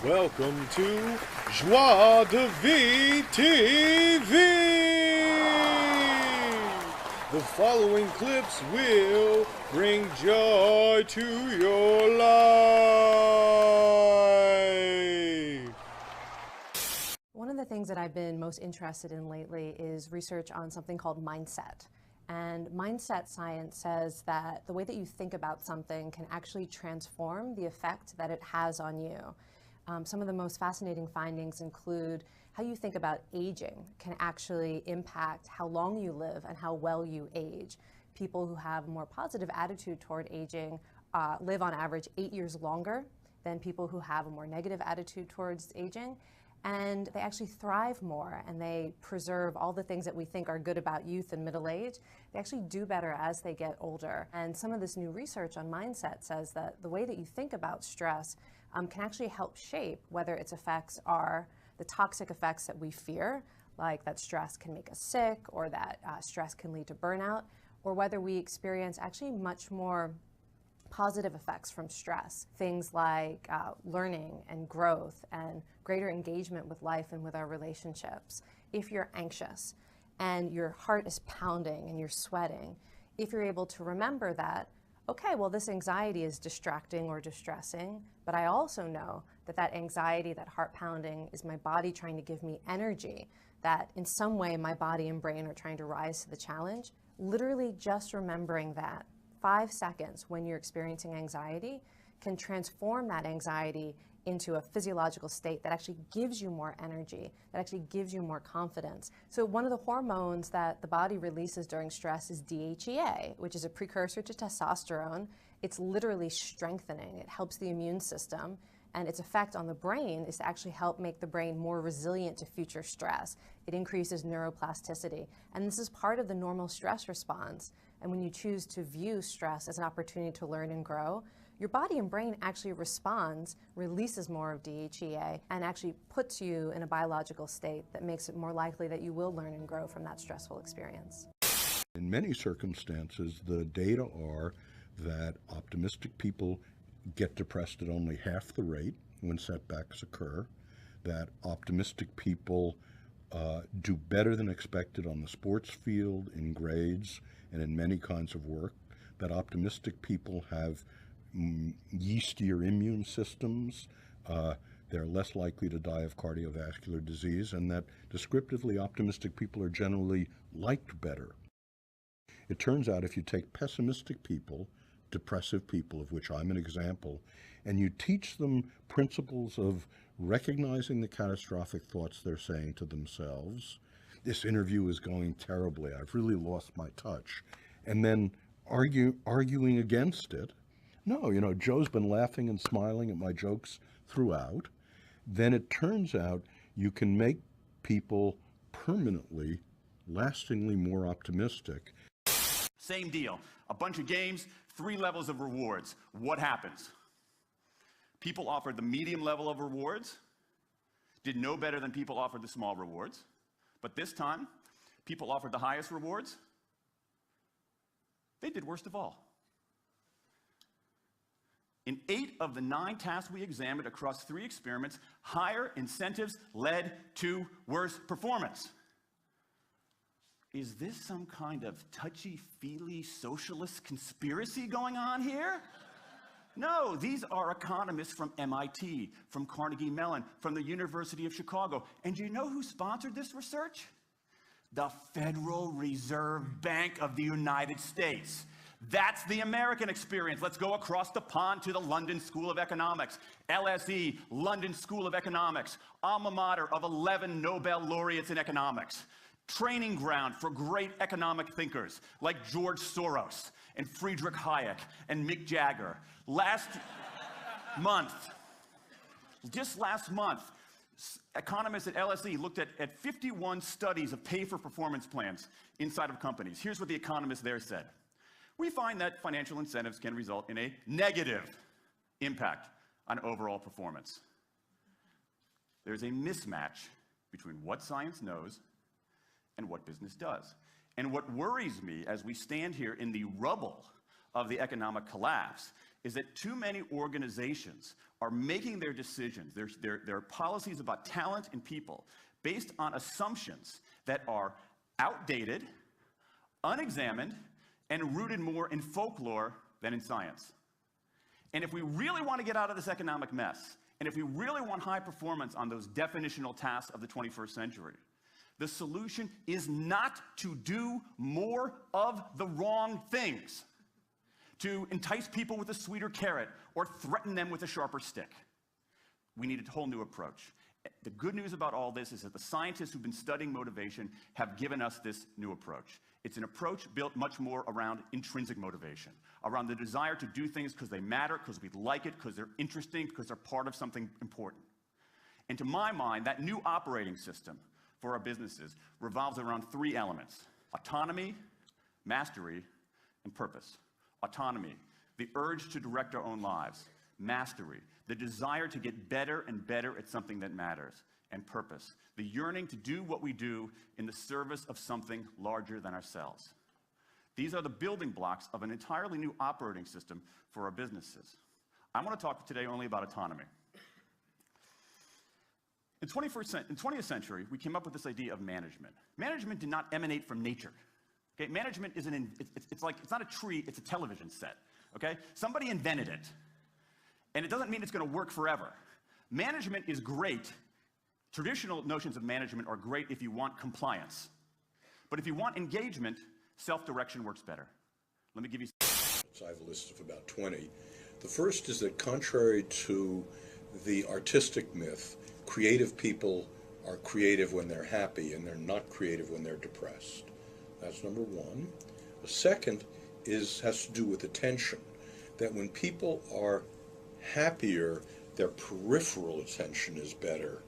Welcome to Joie de Vie TV! The following clips will bring joy to your life. One of the things that I've been most interested in lately is research on something called mindset. And mindset science says that the way that you think about something can actually transform the effect that it has on you. Some of the most fascinating findings include how you think about aging can actually impact how long you live and how well you age. People who have a more positive attitude toward aging live on average 8 years longer than people who have a more negative attitude towards aging. And they actually thrive more, and they preserve all the things that we think are good about youth and middle age. They actually do better as they get older. And some of this new research on mindset says that the way that you think about stress can actually help shape whether its effects are the toxic effects that we fear, like that stress can make us sick, or that stress can lead to burnout, or whether we experience actually much more positive effects from stress, things like learning and growth and greater engagement with life and with our relationships. If you're anxious and your heart is pounding and you're sweating, if you're able to remember that, okay, well, this anxiety is distracting or distressing, but I also know that that anxiety, that heart pounding, is my body trying to give me energy, that in some way my body and brain are trying to rise to the challenge. Literally just remembering that 5 seconds when you're experiencing anxiety can transform that anxiety into a physiological state that actually gives you more energy, that actually gives you more confidence. So one of the hormones that the body releases during stress is DHEA, which is a precursor to testosterone. It's literally strengthening. It helps the immune system, and its effect on the brain is to actually help make the brain more resilient to future stress. It increases neuroplasticity, and this is part of the normal stress response. And when you choose to view stress as an opportunity to learn and grow, your body and brain actually responds, releases more of DHEA, and actually puts you in a biological state that makes it more likely that you will learn and grow from that stressful experience. In many circumstances, the data are that optimistic people get depressed at only half the rate when setbacks occur, that optimistic people do better than expected on the sports field, in grades, and in many kinds of work, that optimistic people have yeastier immune systems, they're less likely to die of cardiovascular disease, and that descriptively optimistic people are generally liked better. It turns out if you take pessimistic people, depressive people, of which I'm an example, and you teach them principles of recognizing the catastrophic thoughts they're saying to themselves, this interview is going terribly, I've really lost my touch, and then arguing against it, no, you know, Joe's been laughing and smiling at my jokes throughout, then it turns out you can make people permanently, lastingly more optimistic. Same deal. A bunch of games, 3 levels of rewards. What happens? People offered the medium level of rewards, did no better than people offered the small rewards. But this time, people offered the highest rewards. They did worst of all. In 8 of the 9 tasks we examined across 3 experiments, higher incentives led to worse performance. Is this some kind of touchy-feely socialist conspiracy going on here? No, these are economists from MIT, from Carnegie Mellon, from the University of Chicago. And do you know who sponsored this research? The Federal Reserve Bank of the United States. That's the American experience. Let's go across the pond to the London School of Economics. LSE, London School of Economics, alma mater of 11 Nobel laureates in economics. Training ground for great economic thinkers like George Soros and Friedrich Hayek and Mick Jagger. Just last month, economists at LSE looked at 51 studies of pay-for-performance plans inside of companies. Here's what the economists there said. We find that financial incentives can result in a negative impact on overall performance. There's a mismatch between what science knows and what business does. And what worries me as we stand here in the rubble of the economic collapse is that too many organizations are making their decisions, their policies about talent and people, based on assumptions that are outdated, unexamined, and rooted more in folklore than in science. And if we really want to get out of this economic mess, and if we really want high performance on those definitional tasks of the 21st century, the solution is not to do more of the wrong things, to entice people with a sweeter carrot or threaten them with a sharper stick. We need a whole new approach. The good news about all this is that the scientists who've been studying motivation have given us this new approach. It's an approach built much more around intrinsic motivation, around the desire to do things because they matter, because we like it, because they're interesting, because they're part of something important. And to my mind, that new operating system for our businesses revolves around three elements: autonomy, mastery, and purpose. Autonomy, the urge to direct our own lives. Mastery, the desire to get better and better at something that matters. And purpose, the yearning to do what we do in the service of something larger than ourselves. These are the building blocks of an entirely new operating system for our businesses. I want to talk today only about autonomy. In 20th century, we came up with this idea of management. Management did not emanate from nature. Okay? Management isn't it's not a tree, it's a television set. Okay? Somebody invented it. And it doesn't mean it's going to work forever. Management is great. Traditional notions of management are great if you want compliance. But if you want engagement, self-direction works better. Let me give you... I have a list of about 20. The first is that contrary to the artistic myth, creative people are creative when they're happy and they're not creative when they're depressed. That's number one. The second has to do with attention, that when people are happier, their peripheral attention is better.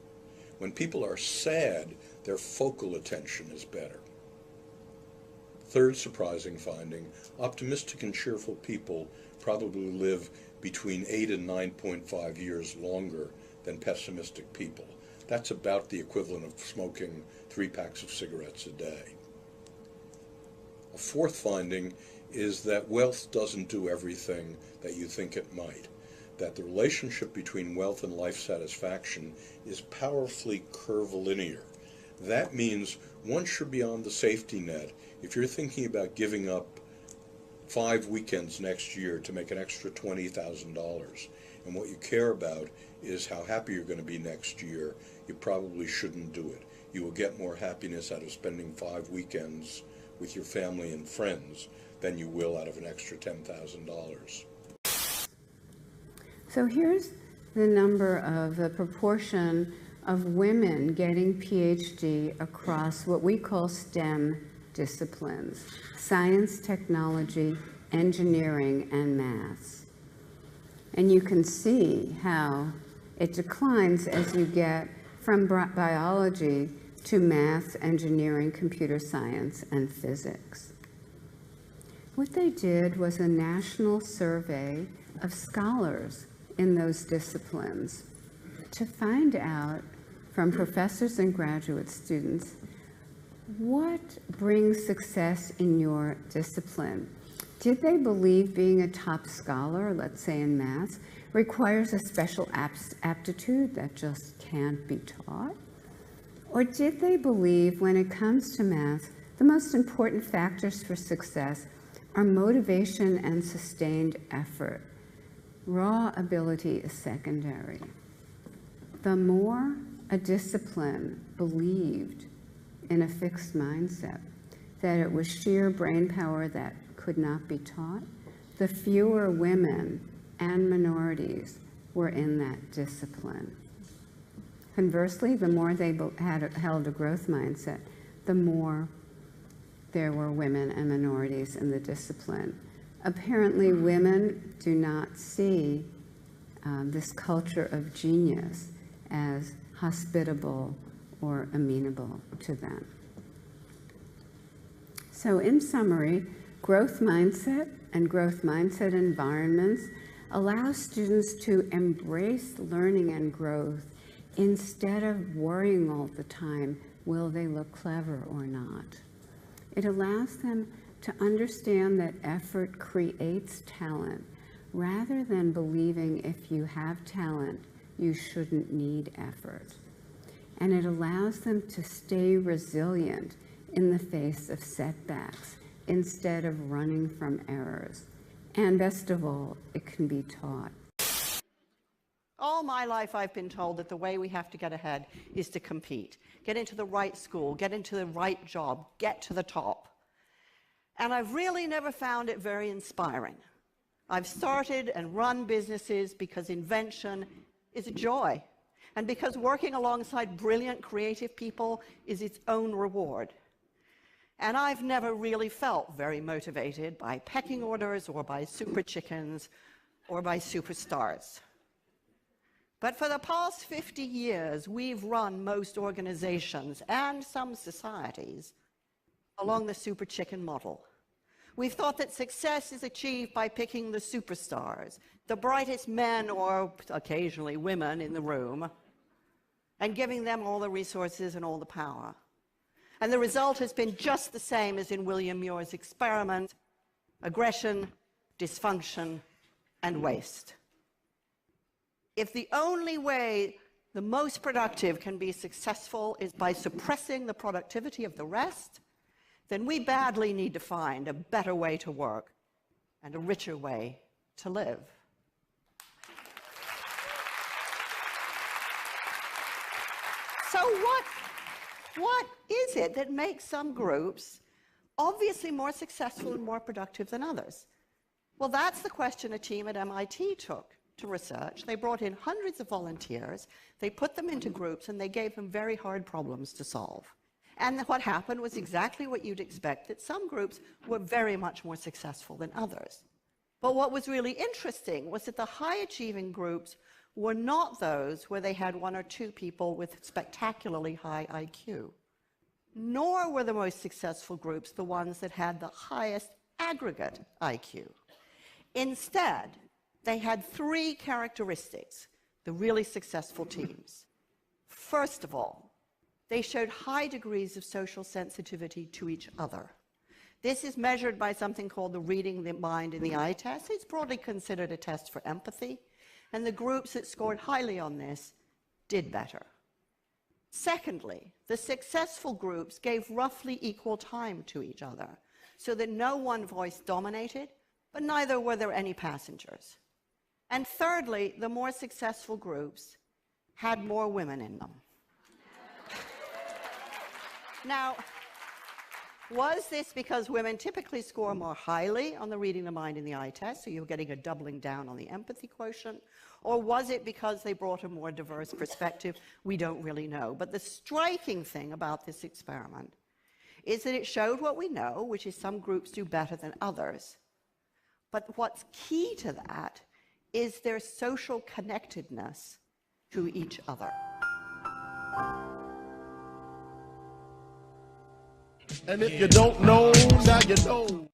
When people are sad, their focal attention is better. Third surprising finding, optimistic and cheerful people probably live between 8 and 9.5 years longer than pessimistic people. That's about the equivalent of smoking 3 packs of cigarettes a day. A fourth finding is that wealth doesn't do everything that you think it might, that the relationship between wealth and life satisfaction is powerfully curvilinear. That means once you're beyond the safety net, if you're thinking about giving up 5 weekends next year to make an extra $20,000, and what you care about is how happy you're going to be next year, you probably shouldn't do it. You will get more happiness out of spending 5 weekends with your family and friends than you will out of an extra $10,000. So here's the number of the proportion of women getting PhD across what we call STEM disciplines: science, technology, engineering, and maths. And you can see how it declines as you get from biology to maths, engineering, computer science, and physics. What they did was a national survey of scholars in those disciplines to find out from professors and graduate students what brings success in your discipline. Did they believe being a top scholar, let's say in maths, requires a special aptitude that just can't be taught? Or did they believe when it comes to maths, the most important factors for success are motivation and sustained effort? Raw ability is secondary. The more a discipline believed in a fixed mindset, that it was sheer brain power that could not be taught, the fewer women and minorities were in that discipline. Conversely, the more they held a growth mindset, the more there were women and minorities in the discipline. Apparently, women do not see this culture of genius as hospitable or amenable to them. So in summary, growth mindset and growth mindset environments allow students to embrace learning and growth instead of worrying all the time, will they look clever or not? It allows them to understand that effort creates talent, rather than believing if you have talent, you shouldn't need effort. And it allows them to stay resilient in the face of setbacks instead of running from errors. And best of all, it can be taught. All my life I've been told that the way we have to get ahead is to compete. Get into the right school, get into the right job, get to the top. And I've really never found it very inspiring. I've started and run businesses because invention is a joy, and because working alongside brilliant creative people is its own reward. And I've never really felt very motivated by pecking orders or by super chickens or by superstars. But for the past 50 years, we've run most organizations and some societies along the super chicken model. We've thought that success is achieved by picking the superstars, the brightest men or occasionally women in the room, and giving them all the resources and all the power. And the result has been just the same as in William Muir's experiment: aggression, dysfunction, and waste. If the only way the most productive can be successful is by suppressing the productivity of the rest, then we badly need to find a better way to work and a richer way to live. So what is it that makes some groups obviously more successful and more productive than others? Well, that's the question a team at MIT took to research. They brought in hundreds of volunteers, they put them into groups, and they gave them very hard problems to solve. And what happened was exactly what you'd expect, that some groups were very much more successful than others. But what was really interesting was that the high-achieving groups were not those where they had one or two people with spectacularly high IQ, nor were the most successful groups the ones that had the highest aggregate IQ. Instead, they had three characteristics, the really successful teams. First of all, they showed high degrees of social sensitivity to each other. This is measured by something called the reading the mind in the eye test. It's broadly considered a test for empathy, and the groups that scored highly on this did better. Secondly, the successful groups gave roughly equal time to each other, so that no one voice dominated, but neither were there any passengers. And thirdly, the more successful groups had more women in them. Now, was this because women typically score more highly on the reading the mind in the eye test, so you're getting a doubling down on the empathy quotient? Or was it because they brought a more diverse perspective? We don't really know. But the striking thing about this experiment is that it showed what we know, which is some groups do better than others. But what's key to that is their social connectedness to each other. And if you don't know, now you know.